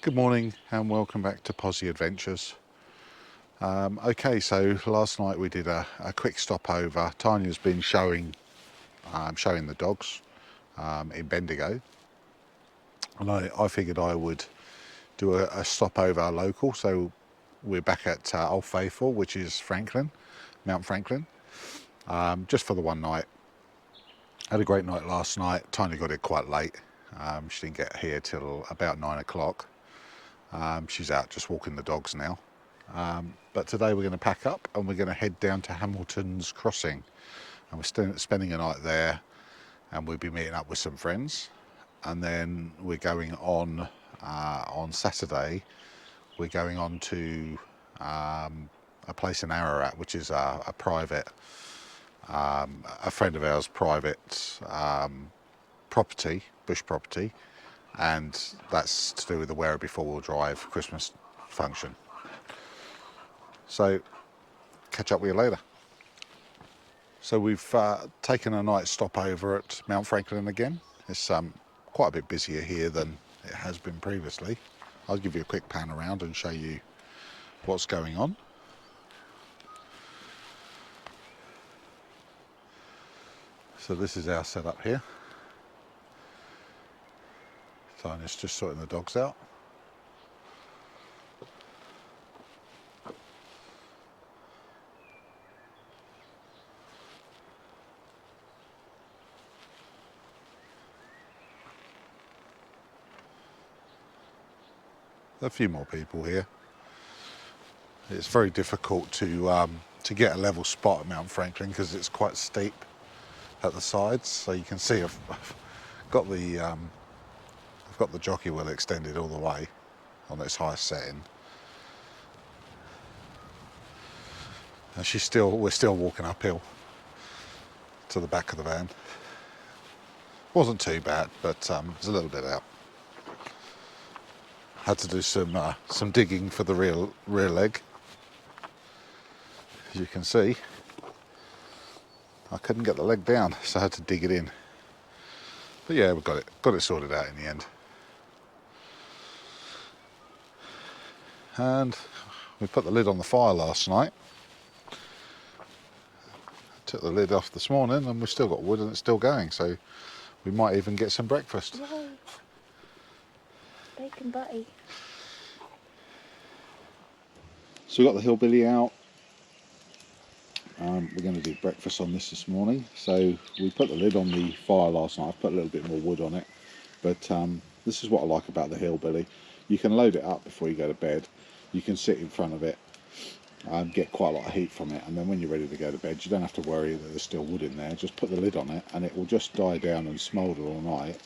Good morning and welcome back to Posy Adventures. Okay, so last night we did a quick stopover. Tanya's been showing the dogs in Bendigo, and I figured I would do a stopover local. So we're back at Old Faithful, which is Franklin, Mount Franklin, just for the one night. Had a great night last night. Tanya got it quite late. She didn't get here till about 9 o'clock. She's out just walking the dogs now. But today we're going to pack up and we're going to head down to Hamiltons Crossing, and we're spending a night there, and we'll be meeting up with some friends, and then we're going on Saturday. We're going on to a place in Ararat, which is a private, a friend of ours' private property, bush property, and that's to do with the Werribee four-wheel drive Christmas function. So catch up with you later. So we've taken a night stop over at Mount Franklin again. It's quite a bit busier here than it has been previously. I'll give you a quick pan around and show you what's going on. So this is our setup here. Tanya's just sorting the dogs out. A few more people here. It's very difficult to get a level spot at Mount Franklin because it's quite steep at the sides. So you can see I've got the jockey wheel extended all the way on its highest setting, and we're still walking uphill to the back of the van. Wasn't too bad, but it's a little bit out. Had to do some digging for the rear leg. As you can see, I couldn't get the leg down, so I had to dig it in. But yeah, we got it sorted out in the end. And we put the lid on the fire last night. Took the lid off this morning, and we've still got wood and it's still going, so we might even get some breakfast. Yay. Bacon butty. So we've got the hillbilly out. We're going to do breakfast on this morning. So we put the lid on the fire last night. I've put a little bit more wood on it, but this is what I like about the hillbilly. You can load it up before you go to bed. You can sit in front of it and get quite a lot of heat from it, and then when you're ready to go to bed, you don't have to worry that there's still wood in there. Just put the lid on it and it will just die down and smoulder all night,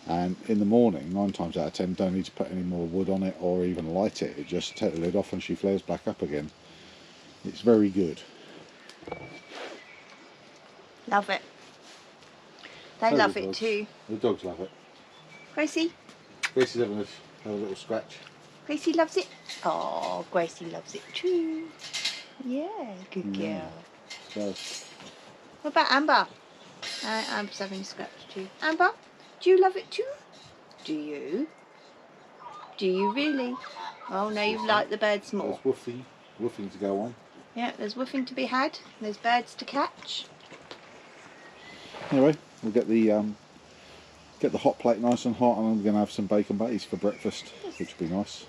and in the morning 9 times out of 10 don't need to put any more wood on it or even light it. It just take the lid off and she flares back up again. It's very good. Love it. They love it too. The dogs love it. Gracie? Gracie's having a little scratch. Gracie loves it. Oh, Gracie loves it too. Yeah, good girl. So, What about Amber? Amber's having a scratch too. Amber, do you love it too? Do you? Do you really? Oh no, you like the birds more. there's woofing to go on. Yeah, there's woofing to be had. There's birds to catch. Anyway, we'll get the hot plate nice and hot, and I'm going to have some bacon butties for breakfast, which will be nice.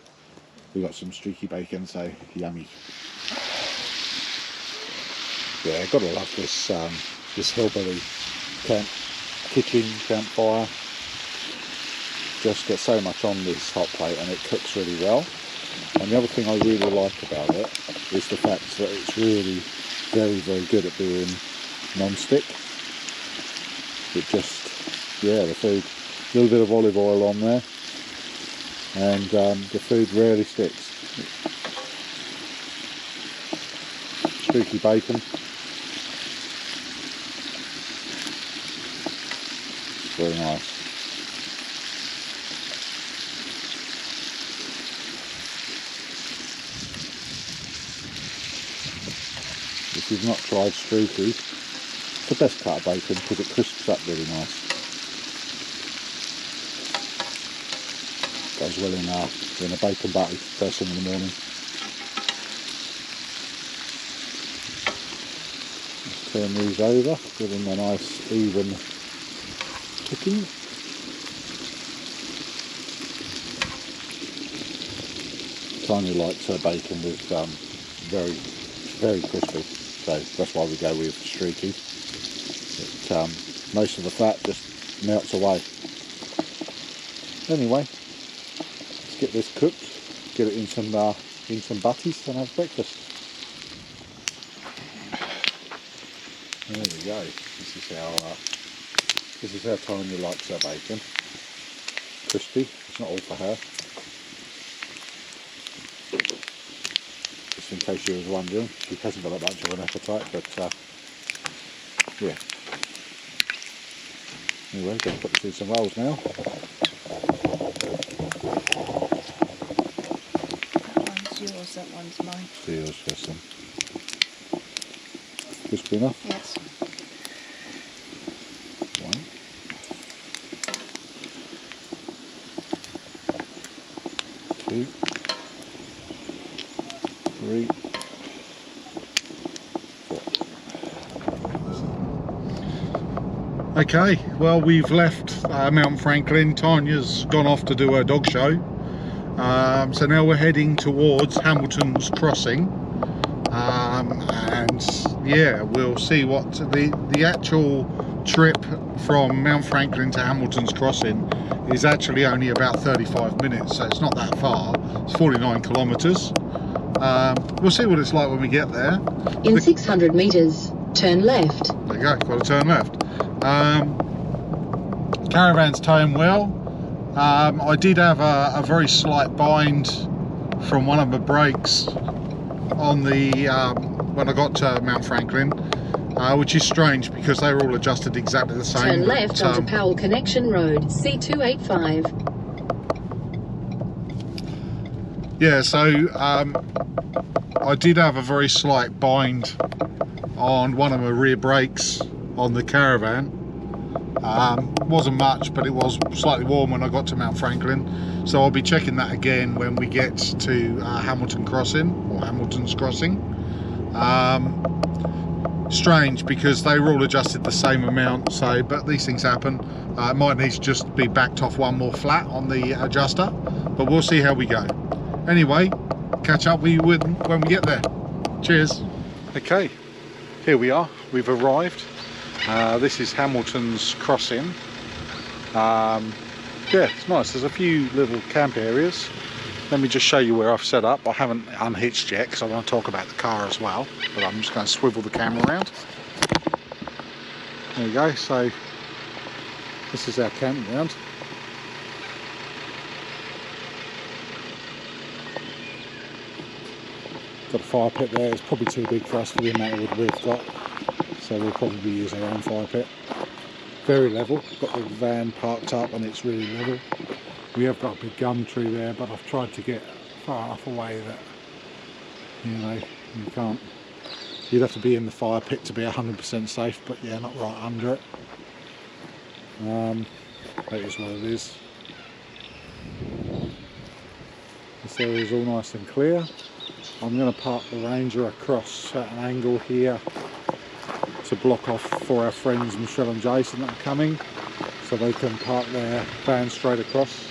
We got some streaky bacon, so yummy. Yeah, gotta love this hillbilly kitchen campfire. Just get so much on this hot plate, and it cooks really well. And the other thing I really like about it is the fact that it's really very, very good at being non-stick. It just, yeah, the food, a little bit of olive oil on there, and the food rarely sticks. Streaky bacon. Very nice. If you've not tried streaky, it's the best cut of bacon because it crisps up really nice. Goes well in a bacon butty first thing in the morning. Let's turn these over, give them a nice even cooking. Tanya likes her bacon with very, very crispy, so that's why we go with streaky. Most of the fat just melts away. Anyway, let's get this cooked, get it in some butties and have breakfast. There we go. This is how Tanya likes her bacon. Crispy. It's not all for her. Just in case you was wondering, she hasn't got that much of an appetite, but yeah. Anyway, going to put this in some rolls now. That one's yours, that one's mine. Do yours first then. Crispy enough? Yes. One. Two. Three. Okay, well, we've left Mount Franklin. Tanya's gone off to do her dog show. So now we're heading towards Hamiltons Crossing. And yeah, we'll see what the actual trip from Mount Franklin to Hamiltons Crossing is actually only about 35 minutes, so it's not that far. It's 49 kilometres. We'll see what it's like when we get there. In 600 metres, turn left. There you go, got to turn left. Caravan's towing well. I did have a very slight bind from one of the brakes on the when I got to Mount Franklin, which is strange because they were all adjusted exactly the same. Turn left onto Powell Connection Road, C285. Yeah, so I did have a very slight bind on one of my rear brakes on the Caravan. Wasn't much, but it was slightly warm when I got to Mount Franklin, so I'll be checking that again when we get to Hamiltons Crossing. Strange because they were all adjusted the same amount, so but these things happen. It might need to just be backed off one more flat on the adjuster, but we'll see how we go. Anyway, catch up with you when we get there. Cheers. Okay, here we are, we've arrived. This is Hamiltons Crossing. Yeah, it's nice. There's a few little camp areas. Let me just show you where I've set up. I haven't unhitched yet because I want to talk about the car as well, but I'm just going to swivel the camera around. There you go. So this is our campground. Got a fire pit there. It's probably too big for us for the amount of wood we've got, so we'll probably use our own fire pit. Very level. Got the van parked up and it's really level. We have got a big gum tree there, but I've tried to get far enough away that, you know, you can't. You'd have to be in the fire pit to be 100% safe, but yeah, not right under it. That is what it is. This area is all nice and clear. I'm going to park the Ranger across at an angle here to block off for our friends Michelle and Jason that are coming, so they can park their van straight across.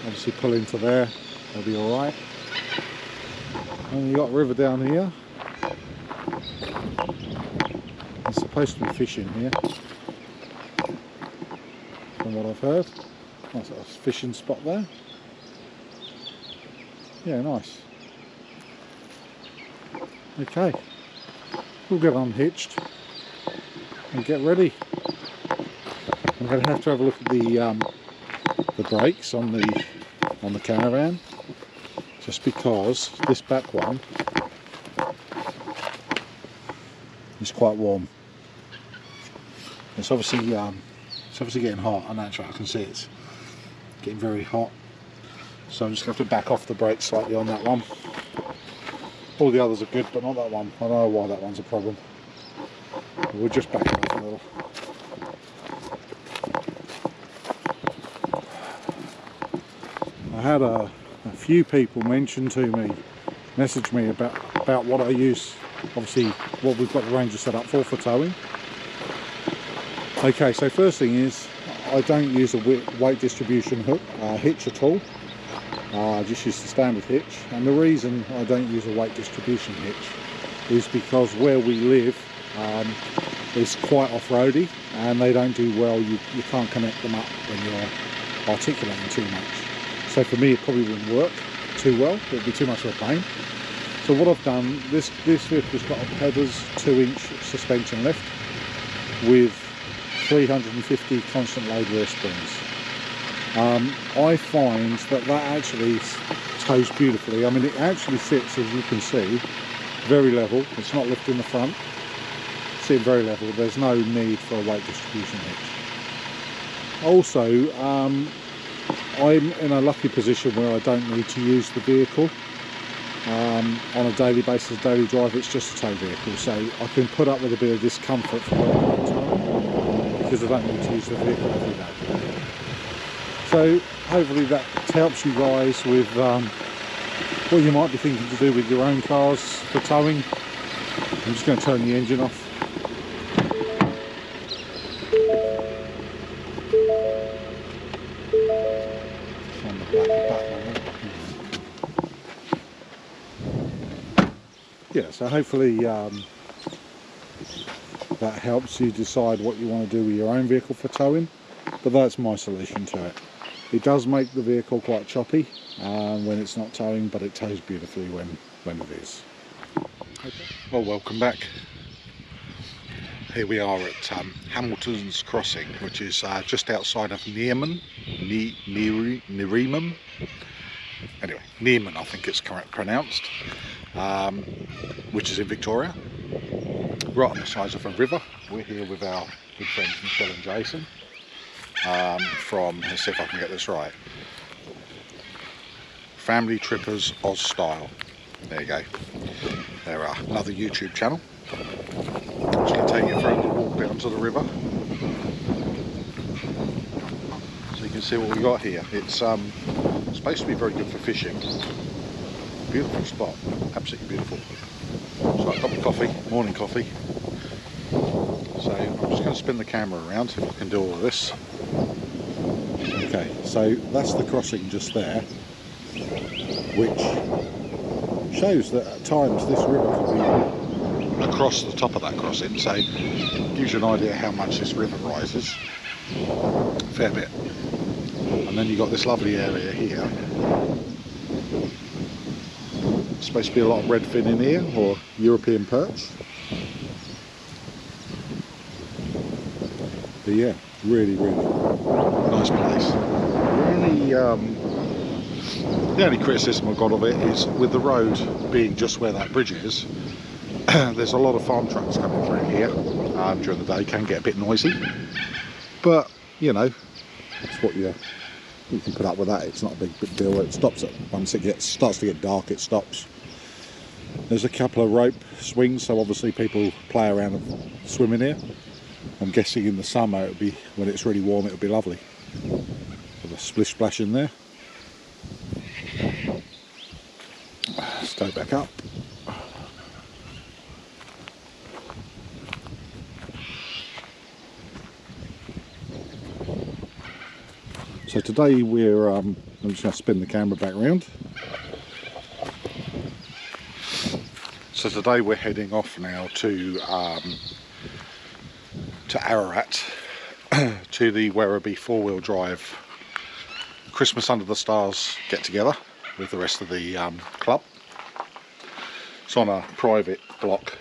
Obviously pull into there, they'll be alright. And you've got a river down here. There's supposed to be fish in here, from what I've heard. Nice little fishing spot there. Yeah, nice. Okay, we'll get unhitched and get ready. I'm going to have a look at the brakes on the Caravan, just because this back one is quite warm. It's obviously getting hot, and that's right, I can see it's getting very hot. So I'm just going to have to back off the brakes slightly on that one. All the others are good, but not that one. I don't know why that one's a problem. But we'll just back it off a little. had a few people message me about what I use, obviously what we've got the Ranger set up for towing. Okay, so first thing is, I don't use a weight distribution hitch at all. I just use the standard hitch, and the reason I don't use a weight distribution hitch is because where we live is quite off-roady, and they don't do well. You can't connect them up when you're articulating too much. So for me, it probably wouldn't work too well. It would be too much of a pain. So what I've done, this vehicle's got a Pedders 2-inch suspension lift with 350 constant load rear springs. I find that actually tows beautifully. I mean, it actually sits, as you can see, very level. It's not lifting the front. Sitting very level. There's no need for a weight distribution hitch. Also, I'm in a lucky position where I don't need to use the vehicle on a daily basis, daily drive. It's just a tow vehicle, so I can put up with a bit of discomfort for a long time because I don't need to use the vehicle every day. So hopefully that helps you guys with what you might be thinking to do with your own cars for towing. I'm just going to turn the engine off. On the back button. Yeah, so hopefully that helps you decide what you want to do with your own vehicle for towing, but that's my solution to it. It does make the vehicle quite choppy when it's not towing, but it tows beautifully when it is. Okay. Well, welcome back. Here we are at Hamiltons Crossing, which is just outside of Nearman. Nearman. Anyway, Nearman, I think it's correct pronounced, which is in Victoria, right on the sides of a river. We're here with our good friends Michelle and Jason from, let's see if I can get this right, Family Trippers Oz Style. There you go. They're another YouTube channel. I'm just going to take you for a little walk down to the river so you can see what we got here. It's supposed to be very good for fishing. Beautiful spot, absolutely beautiful. So I've got my coffee, morning coffee. So I'm just going to spin the camera around if I can do all of this. Okay, so that's the crossing just there, which shows that at times this river can be across the top of that crossing, so it gives you an idea how much this river rises. Fair bit. And then you've got this lovely area here. It's supposed to be a lot of redfin in here, or European perch. But yeah, really, really nice place. The only criticism I've got of it is with the road being just where that bridge is, there's a lot of farm trucks coming through here during the day. Can get a bit noisy, but you know, it's what you can put up with that. It's not a big deal. It stops once it starts to get dark. It stops. There's a couple of rope swings, so obviously people play around and swim in here. I'm guessing in the summer it'll be, when it's really warm, it'll be lovely. With a splish splash in there. Let's go back up. So today we're, I'm just going to spin the camera back around. So today we're heading off now to Ararat, to the Werribee 4-wheel drive Christmas Under the Stars get together with the rest of the club. It's on a private block.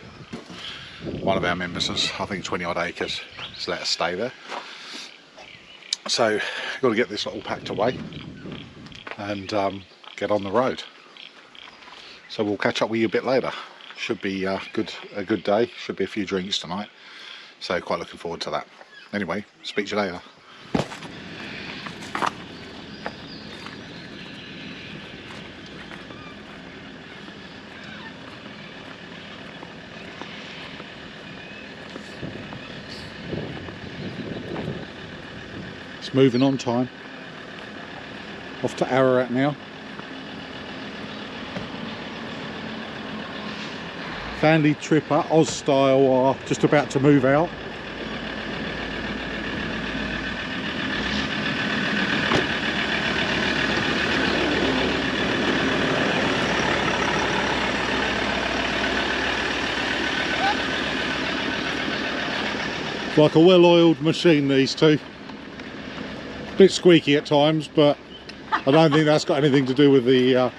One of our members has, I think, 20 odd acres, so let us stay there. So got to get this all packed away and get on the road. So we'll catch up with you a bit later. Should be a good day. Should be a few drinks tonight. So quite looking forward to that. Anyway, speak to you later. It's moving on time. Off to Ararat now. Family tripper, Oz style, are just about to move out. Like a well-oiled machine, these two. Bit squeaky at times, but I don't think that's got anything to do with the...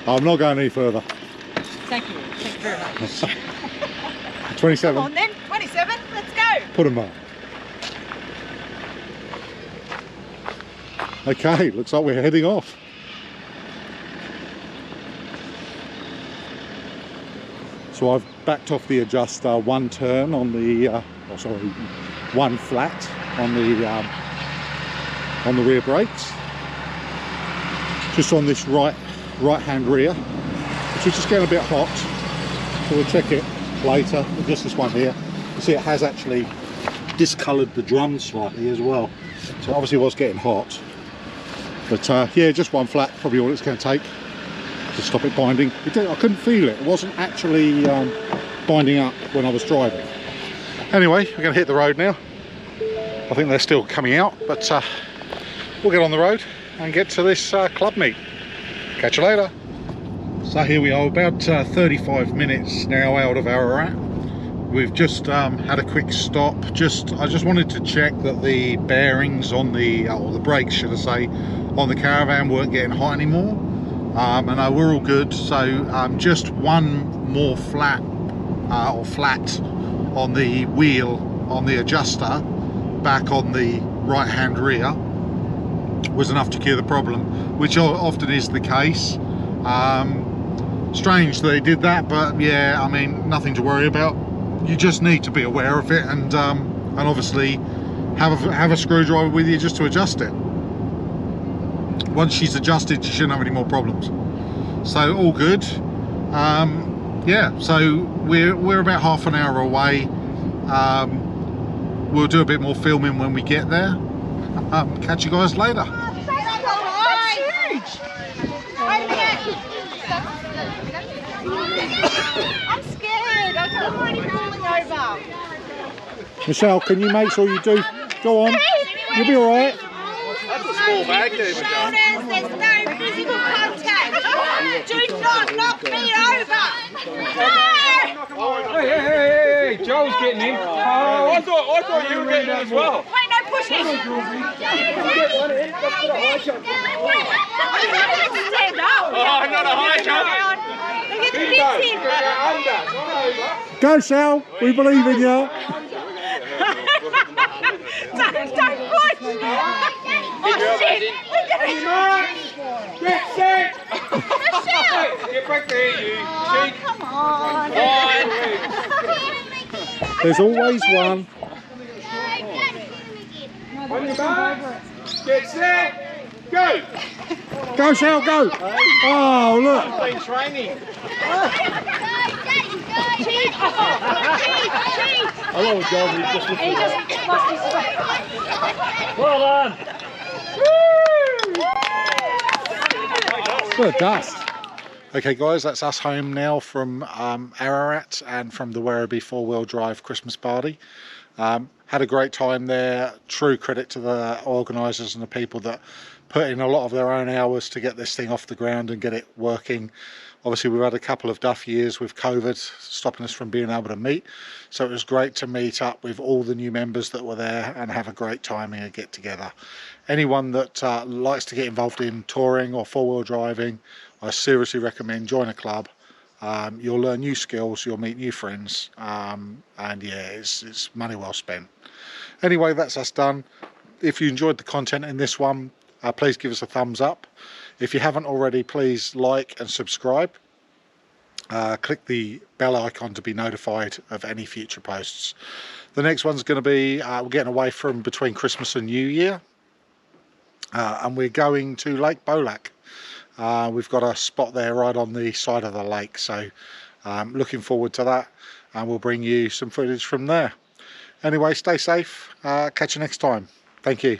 I'm not going any further. Thank you very much. 27. Come on then, 27, let's go. Put them up. Okay, looks like we're heading off. So I've backed off the adjuster one turn on the, one flat on the rear brakes, just on this right hand rear, which is just getting a bit hot. So we'll check it later. Just this one here. You see, it has actually discoloured the drum slightly as well. So obviously it was getting hot. But yeah, just one flat, probably all it's going to take to stop it binding. I couldn't feel it. It wasn't actually binding up when I was driving. Anyway, we're going to hit the road now. I think they're still coming out, but we'll get on the road and get to this club meet. Catch you later. So here we are, about 35 minutes now out of Ararat. We've just had a quick stop. I just wanted to check that the bearings on the, or the brakes should I say, on the caravan weren't getting hot anymore. And we're all good. So just one more flat on the wheel on the adjuster back on the right hand rear was enough to cure the problem, which often is the case. Strange that they did that, but yeah, I mean, nothing to worry about. You just need to be aware of it, and obviously have a screwdriver with you just to adjust it. Once she's adjusted, you shouldn't have any more problems. So all good. Yeah, so we're about half an hour away. We'll do a bit more filming when we get there. Catch you guys later. I'm scared. I'm already falling over. Michelle, can you make sure you do? Go on. You'll be all right. That's a small bag there, Michelle. There's no physical contact. Do not knock me over. Hey, Joel's getting in. Oh, I thought you were getting in as well. Wait, no pushing. Stand up. Oh, not a high jump. Look at the bits in. Under, not over. Go, Sal. We believe in you. Don't push. Oh shit. Look at it. Get set. Michelle. Get back there, you. Oh, come on. There's always one. On your back. Get set. Go. Go, Sal, go. Oh, look. Been training. Hello, John. He just lost his way. well done. Good dust. Okay guys, that's us home now from Ararat and from the Werribee four-wheel drive Christmas party. Had a great time there. True credit to the organisers and the people that put in a lot of their own hours to get this thing off the ground and get it working. Obviously we've had a couple of duff years with COVID stopping us from being able to meet, so it was great to meet up with all the new members that were there and have a great time and get together. Anyone that likes to get involved in touring or four-wheel driving, I seriously recommend join a club. You'll learn new skills, you'll meet new friends, and yeah, it's money well spent. Anyway, that's us done. If you enjoyed the content in this one, please give us a thumbs up. If you haven't already, please like and subscribe. Click the bell icon to be notified of any future posts. The next one's going to be, we're getting away from between Christmas and New Year, and we're going to Lake Bolac. We've got a spot there right on the side of the lake, so looking forward to that, and we'll bring you some footage from there. Anyway, stay safe. Catch you next time. Thank you.